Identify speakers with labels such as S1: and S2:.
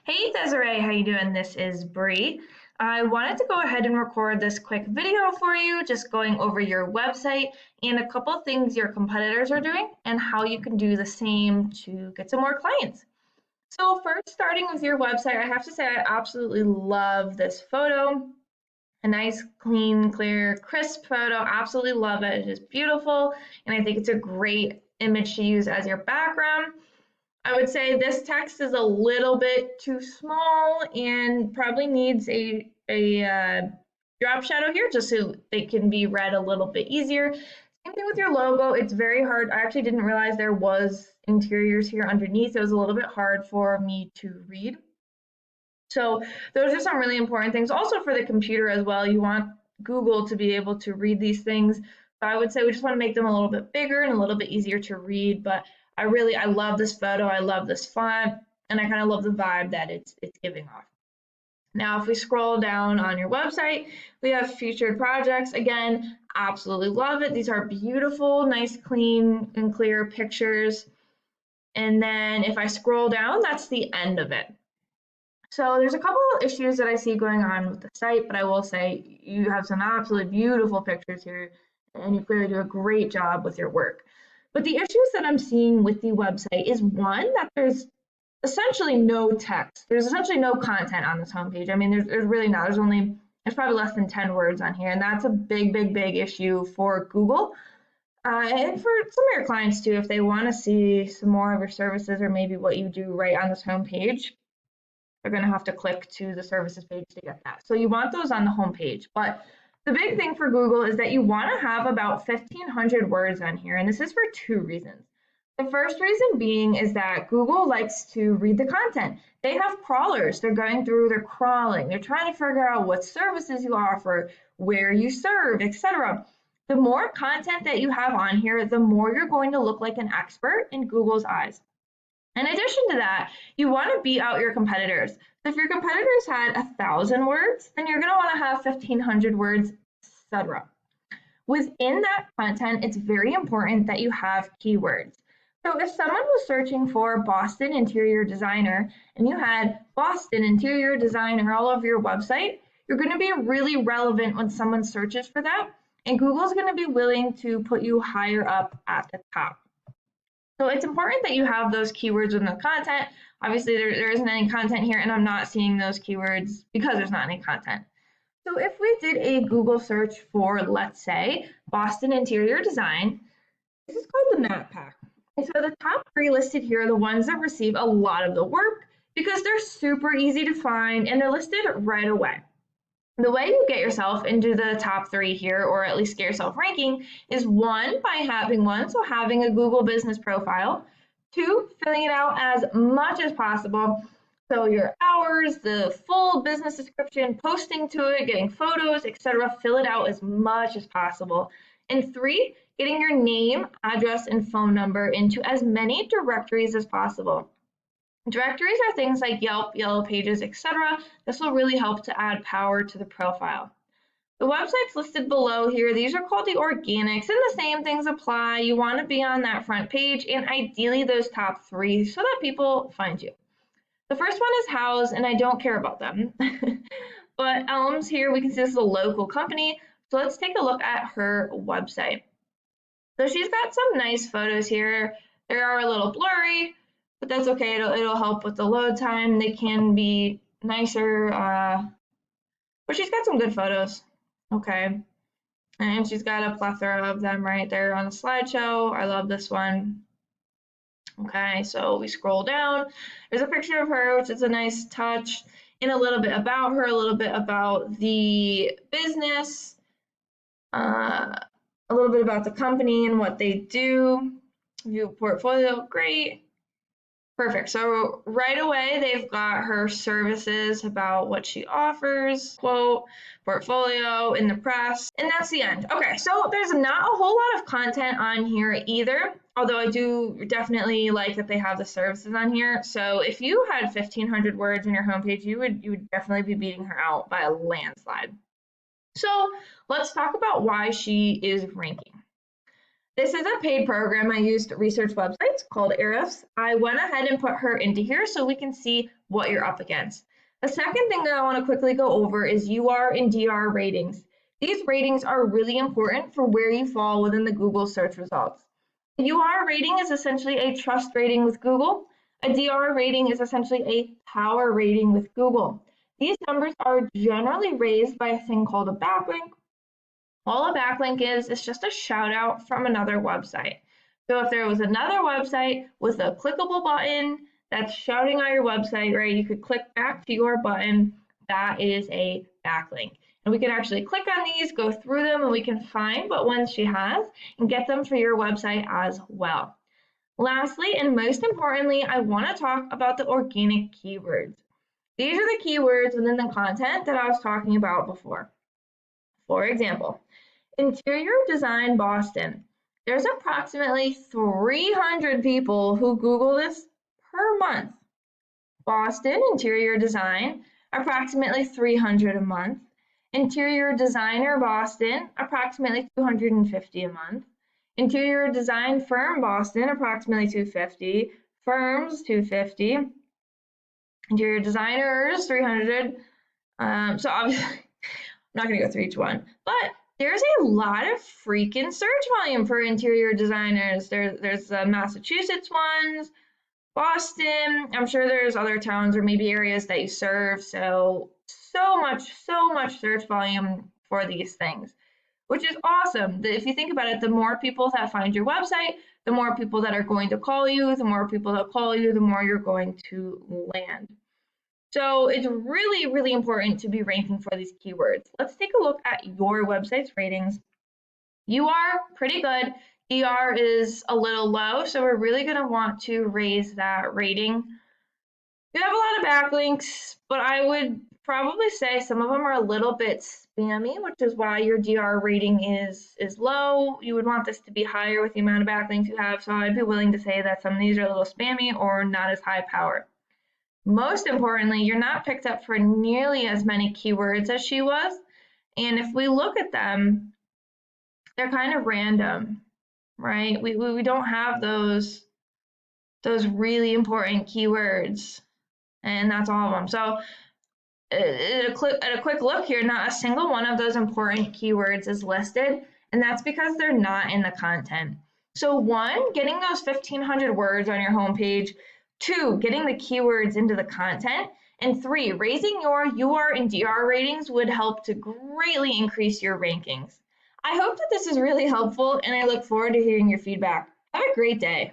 S1: Hey Desiree, how you doing? This is Bree. I wanted to go ahead and record this quick video for you, just going over your website and a couple of things your competitors are doing and how you can do the same to get some more clients. So first, starting with your website, I have to say I absolutely love this photo. A nice, clean, clear, crisp photo. Absolutely love it. It is beautiful, and I think it's a great image to use as your background. I would say this text is a little bit too small and probably needs a drop shadow here just so it can be read a little bit easier. Same thing with your logo. It's very hard. I actually didn't realize there was interiors here underneath. It was a little bit hard for me to read. So those are some really important things. Also for the computer as well, you want Google to be able to read these things. So I would say we just want to make them a little bit bigger and a little bit easier to read. But I love this photo. I love this font, and I kind of love the vibe that it's giving off. Now, if we scroll down on your website, we have featured projects. Again, absolutely love it. These are beautiful, nice, clean, and clear pictures. And then if I scroll down, that's the end of it. So there's a couple of issues that I see going on with the site, but I will say you have some absolutely beautiful pictures here, and you clearly do a great job with your work. But the issues that I'm seeing with the website is one, that there's essentially no text. There's essentially no content on this homepage. I mean, there's really not. There's probably less than 10 words on here, and that's a big, big, big issue for Google. And for some of your clients too, if they want to see some more of your services or maybe what you do right on this homepage, they're going to have to click to the services page to get that. So you want those on the home page. But the big thing for Google is that you want to have about 1,500 words on here. And this is for two reasons. The first reason being is that Google likes to read the content. They have crawlers. They're going through, they're crawling. They're trying to figure out what services you offer, where you serve, etc. The more content that you have on here, the more you're going to look like an expert in Google's eyes. In addition to that, you want to beat out your competitors. So if your competitors had 1,000 words, then you're going to want to have 1,500 words, etc. Within that content, it's very important that you have keywords. So if someone was searching for Boston interior designer and you had Boston interior designer all over your website, you're going to be really relevant when someone searches for that, and Google's going to be willing to put you higher up at the top. So it's important that you have those keywords within the content. Obviously, there isn't any content here, and I'm not seeing those keywords because there's not any content. So if we did a Google search for, let's say, Boston interior design, this is called the map pack. And so the top three listed here are the ones that receive a lot of the work because they're super easy to find and they're listed right away. The way you get yourself into the top three here, or at least get yourself ranking, is one, by having having a Google business profile. Two, filling it out as much as possible. So your hours, the full business description, posting to it, getting photos, etc. Fill it out as much as possible. And three, getting your name, address, and phone number into as many directories as possible. Directories are things like Yelp, Yellow Pages, etc. This will really help to add power to the profile. The websites listed below here, these are called the organics, and the same things apply. You want to be on that front page, and ideally those top three so that people find you. The first one is House, and I don't care about them. But Elms here, we can see this is a local company. So let's take a look at her website. So she's got some nice photos here. They are a little blurry, but that's okay. It'll help with the load time. They can be nicer, but she's got some good photos. Okay, and she's got a plethora of them right there on the slideshow. I love this one. Okay, so we scroll down. There's a picture of her, which is a nice touch, and a little bit about her, a little bit about the business, a little bit about the company and what they do. View portfolio, great. Perfect. So right away, they've got her services about what she offers, quote, portfolio, in the press, and that's the end. Okay, so there's not a whole lot of content on here either, although I do definitely like that they have the services on here. So if you had 1,500 words on your homepage, you would definitely be beating her out by a landslide. So let's talk about why she is ranking. This is a paid program I use to research websites called Ahrefs. I went ahead and put her into here so we can see what you're up against. The second thing that I want to quickly go over is UR and DR ratings. These ratings are really important for where you fall within the Google search results. A UR rating is essentially a trust rating with Google. A DR rating is essentially a power rating with Google. These numbers are generally raised by a thing called a backlink. All a backlink is just a shout out from another website. So if there was another website with a clickable button that's shouting out your website, right, you could click back to your button. That is a backlink. And we can actually click on these, go through them, and we can find what ones she has and get them for your website as well. Lastly, and most importantly, I want to talk about the organic keywords. These are the keywords within the content that I was talking about before. For example, interior design Boston. There's approximately 300 people who Google this per month. Boston interior design, approximately 300 a month. Interior designer Boston, approximately 250 a month. Interior design firm Boston, approximately 250. Firms, 250. Interior designers, 300. So obviously, I'm not going to go through each one, but there's a lot of freaking search volume for interior designers. There's the Massachusetts ones, Boston. I'm sure there's other towns or maybe areas that you serve. So much search volume for these things, which is awesome. If you think about it, the more people that find your website, the more people that are going to call you, the more people that call you, the more you're going to land. So it's really, really important to be ranking for these keywords. Let's take a look at your website's ratings. You are pretty good. DR is a little low, so we're really going to want to raise that rating. You have a lot of backlinks, but I would probably say some of them are a little bit spammy, which is why your DR rating is low. You would want this to be higher with the amount of backlinks you have, so I'd be willing to say that some of these are a little spammy or not as high power. Most importantly, you're not picked up for nearly as many keywords as she was. And if we look at them, they're kind of random, right? We don't have those really important keywords, and that's all of them. So at a quick look here, not a single one of those important keywords is listed, and that's because they're not in the content. So one, getting those 1,500 words on your homepage. Two, getting the keywords into the content. And three, raising your UR and DR ratings would help to greatly increase your rankings. I hope that this is really helpful, and I look forward to hearing your feedback. Have a great day.